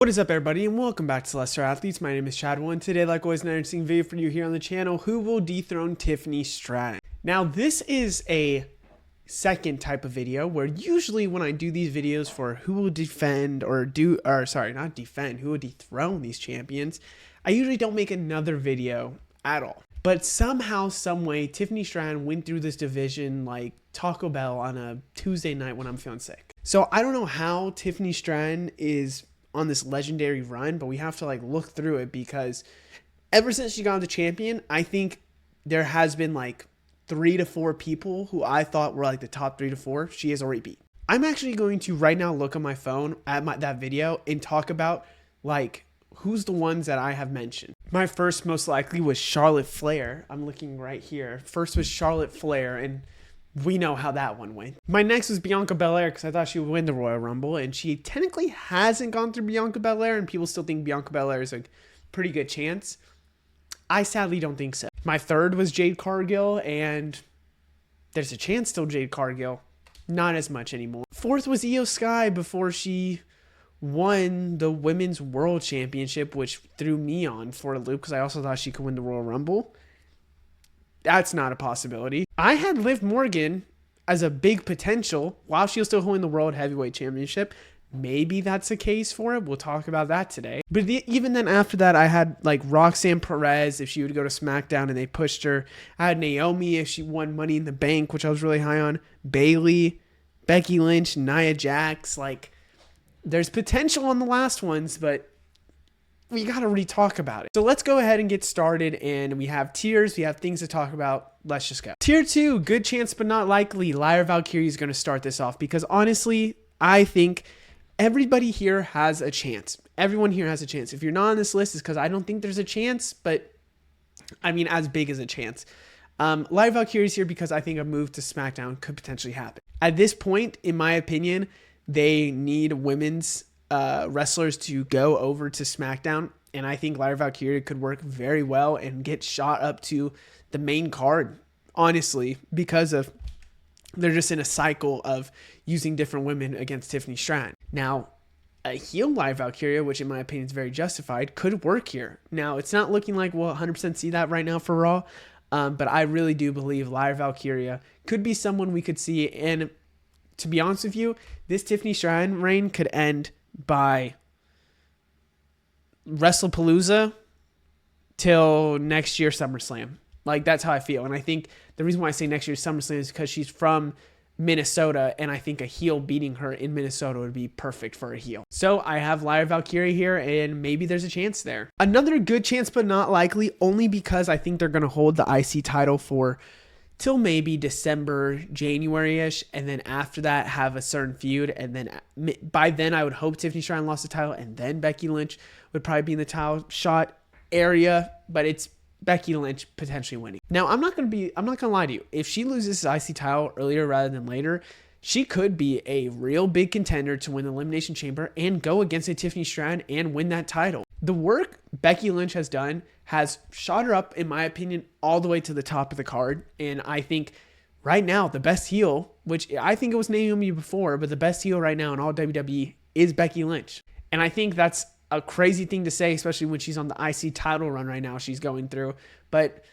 What is up, everybody, and welcome back to Celestial Athletes. My name is Chadwell, and today, like always, an interesting video for you here on the channel. Who will dethrone Tiffany Stratton? Now, this is a second type of video where usually when I do these videos for who will defend who will dethrone these champions, I usually don't make another video at all. But somehow, someway, Tiffany Stratton went through this division like Taco Bell on a Tuesday night when I'm feeling sick. So I don't know how Tiffany Stratton is on this legendary run, but we have to like look through it because ever since she got the champion, I think there has been like 3 to 4 people who I thought were like the top 3 to 4 she has already beat. I'm actually going to right now look on my phone at that video and talk about like who's the ones that I have mentioned. My first most likely was Charlotte Flair. I'm looking right here. First was Charlotte Flair, and we know how that one went. My next was Bianca Belair because I thought she would win the Royal Rumble, and she technically hasn't gone through Bianca Belair, and people still think Bianca Belair is a pretty good chance. I sadly don't think so. My third was Jade Cargill, and there's a chance still Jade Cargill. Not as much anymore. Fourth was Io Sky before she won the Women's World Championship, which threw me on for a loop because I also thought she could win the Royal Rumble. That's not a possibility. I had Liv Morgan as a big potential while she was still holding the World Heavyweight Championship. Maybe that's the case for it. We'll talk about that today. But even then after that, I had like Roxanne Perez if she would go to SmackDown and they pushed her. I had Naomi if she won Money in the Bank, which I was really high on. Bayley, Becky Lynch, Nia Jax. Like, there's potential on the last ones, but we got to re-talk about it. So let's go ahead and get started, and we have tiers. We have things to talk about. Let's just go. Tier 2, good chance but not likely. Lyra Valkyrie is going to start this off because honestly, I think everybody here has a chance. Everyone here has a chance. If you're not on this list, it's because I don't think there's a chance, but I mean as big as a chance. Lyra Valkyrie is here because I think a move to SmackDown could potentially happen. At this point, in my opinion, they need women's wrestlers to go over to SmackDown, and I think Lyra Valkyrie could work very well and get shot up to the main card, honestly, because of they're just in a cycle of using different women against Tiffany Stratton. Now, a heel Lyra Valkyrie, which in my opinion is very justified, could work here. Now, it's not looking like we'll 100% see that right now for Raw, but I really do believe Lyra Valkyrie could be someone we could see, and to be honest with you, this Tiffany Stratton reign could end by WrestlePalooza till next year SummerSlam. Like, that's how I feel. And I think the reason why I say next year SummerSlam is because she's from Minnesota, and I think a heel beating her in Minnesota would be perfect for a heel. So I have Lyra Valkyrie here, and maybe there's a chance there. Another good chance but not likely, only because I think they're going to hold the IC title for till maybe December, January-ish, and then after that have a certain feud, and then by then I would hope Tiffany Stratton lost the title, and then Becky Lynch would probably be in the title shot area, but it's Becky Lynch potentially winning. Now, I'm not gonna lie to you. If she loses the IC title earlier rather than later, she could be a real big contender to win the Elimination Chamber and go against a Tiffany Stratton and win that title. The work Becky Lynch has done has shot her up, in my opinion, all the way to the top of the card. And I think right now, the best heel, which I think it was Naomi before, but the best heel right now in all WWE is Becky Lynch. And I think that's a crazy thing to say, especially when she's on the IC title run right now she's going through. But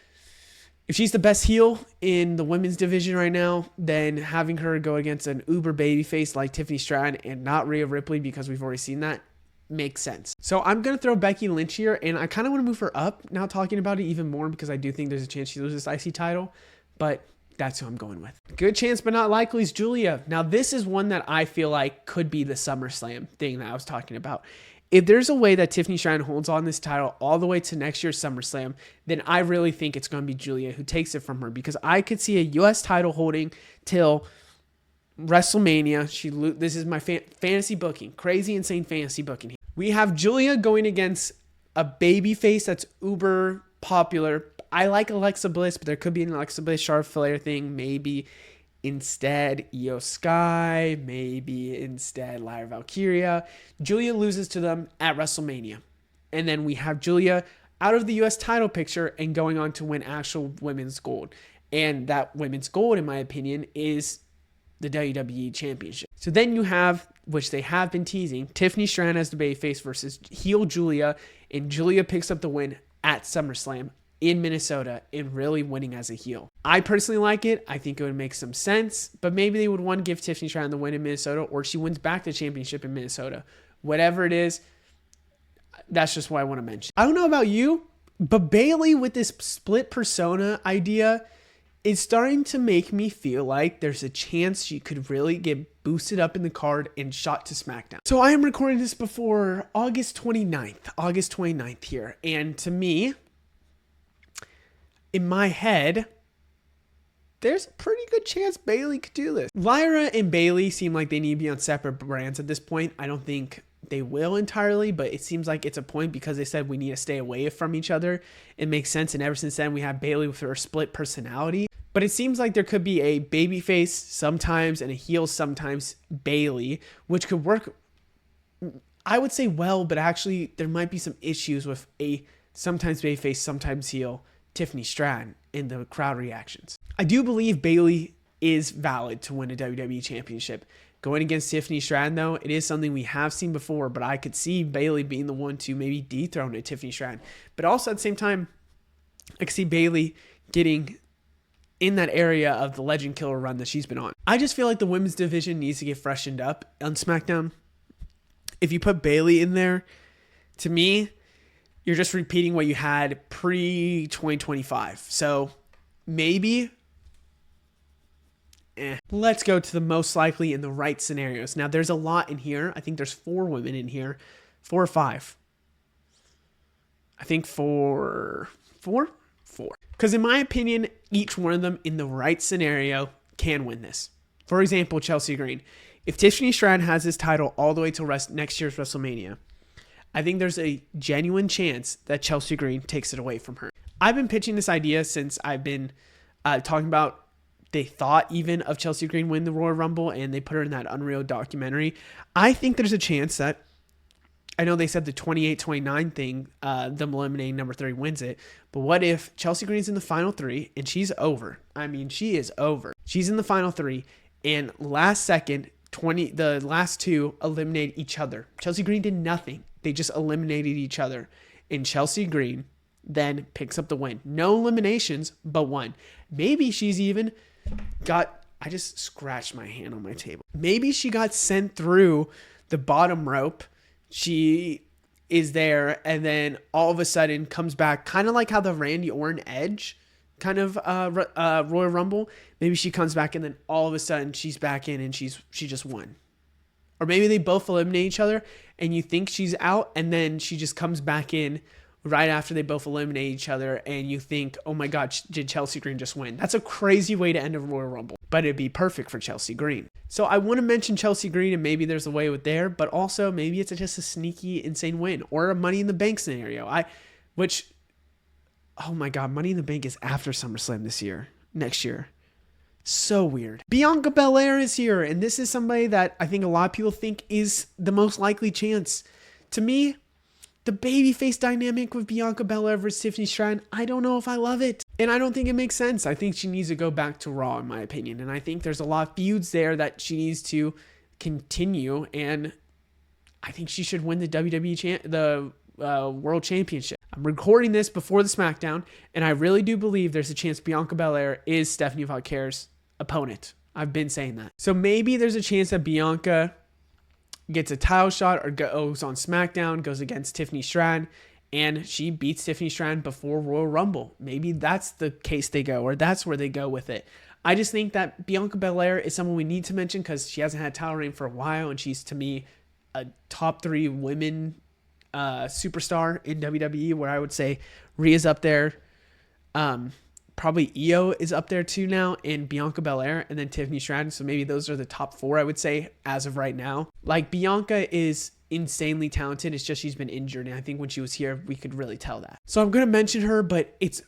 if she's the best heel in the women's division right now, then having her go against an uber babyface like Tiffany Stratton and not Rhea Ripley, because we've already seen that, makes sense. So I'm going to throw Becky Lynch here, and I kind of want to move her up now talking about it even more because I do think there's a chance she loses this IC title, but that's who I'm going with. Good chance but not likely is Julia. Now, this is one that I feel like could be the SummerSlam thing that I was talking about. If there's a way that Tiffany Stratton holds on this title all the way to next year's SummerSlam, then I really think it's going to be Julia who takes it from her, because I could see a U.S. title holding till WrestleMania. This is my fantasy booking. Crazy, insane fantasy booking here. We have Julia going against a babyface that's uber popular. I like Alexa Bliss, but there could be an Alexa Bliss Charlotte Flair thing. Maybe instead Io Sky. Maybe instead Lyra Valkyrie. Julia loses to them at WrestleMania. And then we have Julia out of the U.S. title picture and going on to win actual women's gold. And that women's gold, in my opinion, is the WWE Championship. So then you have which they have been teasing, Tiffany Stratton as the babyface versus heel Julia, and Julia picks up the win at SummerSlam in Minnesota and really winning as a heel. I personally like it. I think it would make some sense, but maybe they would want to give Tiffany Stratton the win in Minnesota, or she wins back the championship in Minnesota. Whatever it is, that's just what I want to mention. I don't know about you, but Bayley with this split persona idea is starting to make me feel like there's a chance she could really get boosted up in the card and shot to SmackDown. So I am recording this before August 29th here. And to me, in my head, there's a pretty good chance Bayley could do this. Lyra and Bayley seem like they need to be on separate brands at this point. I don't think they will entirely, but it seems like it's a point because they said we need to stay away from each other. It makes sense, and ever since then we have Bayley with her split personality. But it seems like there could be a babyface sometimes and a heel sometimes Bayley, which could work, I would say, well, but actually there might be some issues with a sometimes babyface, sometimes heel Tiffany Stratton in the crowd reactions. I do believe Bayley is valid to win a WWE championship. Going against Tiffany Stratton, though, it is something we have seen before, but I could see Bayley being the one to maybe dethrone a Tiffany Stratton. But also at the same time, I could see Bayley getting in that area of the Legend Killer run that she's been on. I just feel like the women's division needs to get freshened up on SmackDown. If you put Bayley in there, to me, you're just repeating what you had pre-2025. So maybe... Let's go to the most likely and the right scenarios. Now, there's a lot in here. I think there's 4 women in here. 4 or 5. I think 4. Because in my opinion, each one of them in the right scenario can win this. For example, Chelsea Green. If Tiffany Stratton has this title all the way till next year's WrestleMania, I think there's a genuine chance that Chelsea Green takes it away from her. I've been pitching this idea since I've been talking about they thought even of Chelsea Green win the Royal Rumble, and they put her in that Unreal documentary. I think there's a chance that, I know they said the 28-29 thing, them eliminating number 3 wins it, but what if Chelsea Green's in the final 3 and she's over? I mean, she is over. She's in the final 3, and last second, the last 2 eliminate each other. Chelsea Green did nothing. They just eliminated each other, and Chelsea Green then picks up the win. No eliminations, but 1. Maybe she's even got, I just scratched my hand on my table. Maybe she got sent through the bottom rope. She is there and then all of a sudden comes back, kind of like how the Randy Orton Edge kind of Royal Rumble. Maybe she comes back and then all of a sudden she's back in and she just won. Or maybe they both eliminate each other and you think she's out and then she just comes back in right after they both eliminate each other, and you think, oh my God, did Chelsea Green just win? That's a crazy way to end a Royal Rumble, but it'd be perfect for Chelsea Green. So I want to mention Chelsea Green, and maybe there's a way with there, but also maybe it's just a sneaky, insane win, or a Money in the Bank scenario. Oh my God, Money in the Bank is after SummerSlam next year. So weird. Bianca Belair is here, and this is somebody that I think a lot of people think is the most likely chance. To me, the babyface dynamic with Bianca Belair versus Tiffany Stratton, I don't know if I love it. And I don't think it makes sense. I think she needs to go back to Raw, in my opinion. And I think there's a lot of feuds there that she needs to continue. And I think she should win the WWE World Championship. I'm recording this before the SmackDown, and I really do believe there's a chance Bianca Belair is Stephanie Valkyra's opponent. I've been saying that. So maybe there's a chance that Bianca gets a title shot or goes on SmackDown, goes against Tiffany Stratton, and she beats Tiffany Stratton before Royal Rumble. Maybe that's the case they go, or that's where they go with it. I just think that Bianca Belair is someone we need to mention because she hasn't had a title reign for a while, and she's, to me, a top 3 women superstar in WWE, where I would say Rhea's up there. Probably Io is up there too now, and Bianca Belair, and then Tiffany Stratton. So maybe those are the top 4, I would say, as of right now. Like, Bianca is insanely talented. It's just she's been injured, and I think when she was here, we could really tell that. So I'm going to mention her, but it's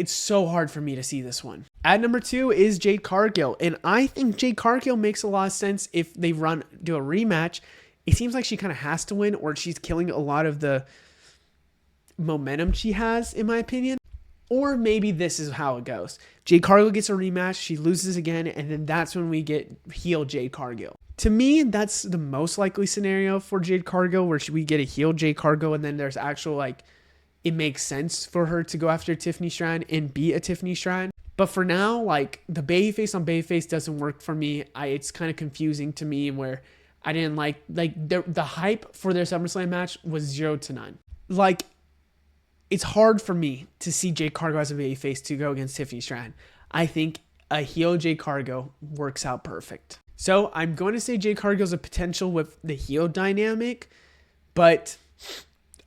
so hard for me to see this one. At number 2 is Jade Cargill, and I think Jade Cargill makes a lot of sense if they do a rematch. It seems like she kind of has to win, or she's killing a lot of the momentum she has, in my opinion. Or maybe this is how it goes. Jade Cargill gets a rematch, she loses again, and then that's when we get heel Jade Cargill. To me, that's the most likely scenario for Jade Cargill, where we get a heel Jade Cargill, and then there's actual, like, it makes sense for her to go after Tiffany Stratton and beat a Tiffany Stratton. But for now, like, the babyface on babyface doesn't work for me. It's kind of confusing to me, where I didn't like the hype for their SummerSlam match was 0 to 9. Like, it's hard for me to see Jade Cargill as a babyface to go against Tiffany Stratton. I think a heel Jade Cargill works out perfect. So I'm going to say Jade Cargill's a potential with the heel dynamic, but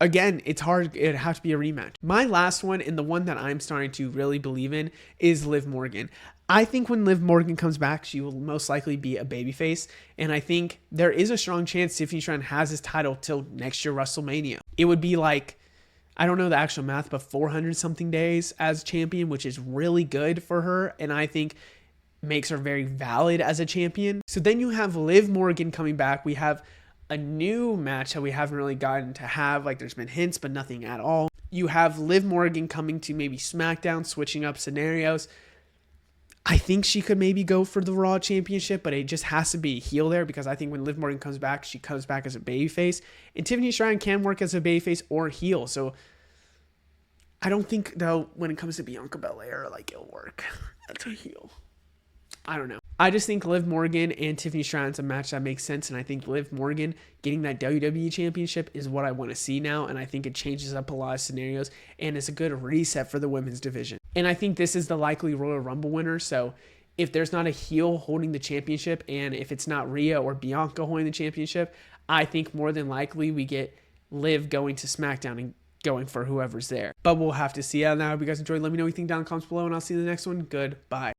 again, it's hard. It'd have to be a rematch. My last one, and the one that I'm starting to really believe in, is Liv Morgan. I think when Liv Morgan comes back, she will most likely be a babyface, and I think there is a strong chance Tiffany Stratton has this title till next year WrestleMania. It would be like, I don't know the actual math, but 400 something days as champion, which is really good for her, and I think makes her very valid as a champion. So then you have Liv Morgan coming back. We have a new match that we haven't really gotten to have. Like, there's been hints, but nothing at all. You have Liv Morgan coming to maybe SmackDown, switching up scenarios. I think she could maybe go for the Raw Championship, but it just has to be a heel there, because I think when Liv Morgan comes back, she comes back as a babyface. And Tiffany Stratton can work as a babyface or heel. So I don't think, though, when it comes to Bianca Belair, like, it'll work. That's a heel. I don't know. I just think Liv Morgan and Tiffany Stratton's a match that makes sense, and I think Liv Morgan getting that WWE Championship is what I want to see now, and I think it changes up a lot of scenarios, and it's a good reset for the women's division. And I think this is the likely Royal Rumble winner, so if there's not a heel holding the championship, and if it's not Rhea or Bianca holding the championship, I think more than likely we get Liv going to SmackDown and going for whoever's there. But we'll have to see. Now, if you guys enjoyed, let me know what you think down in the comments below, and I'll see you in the next one. Goodbye.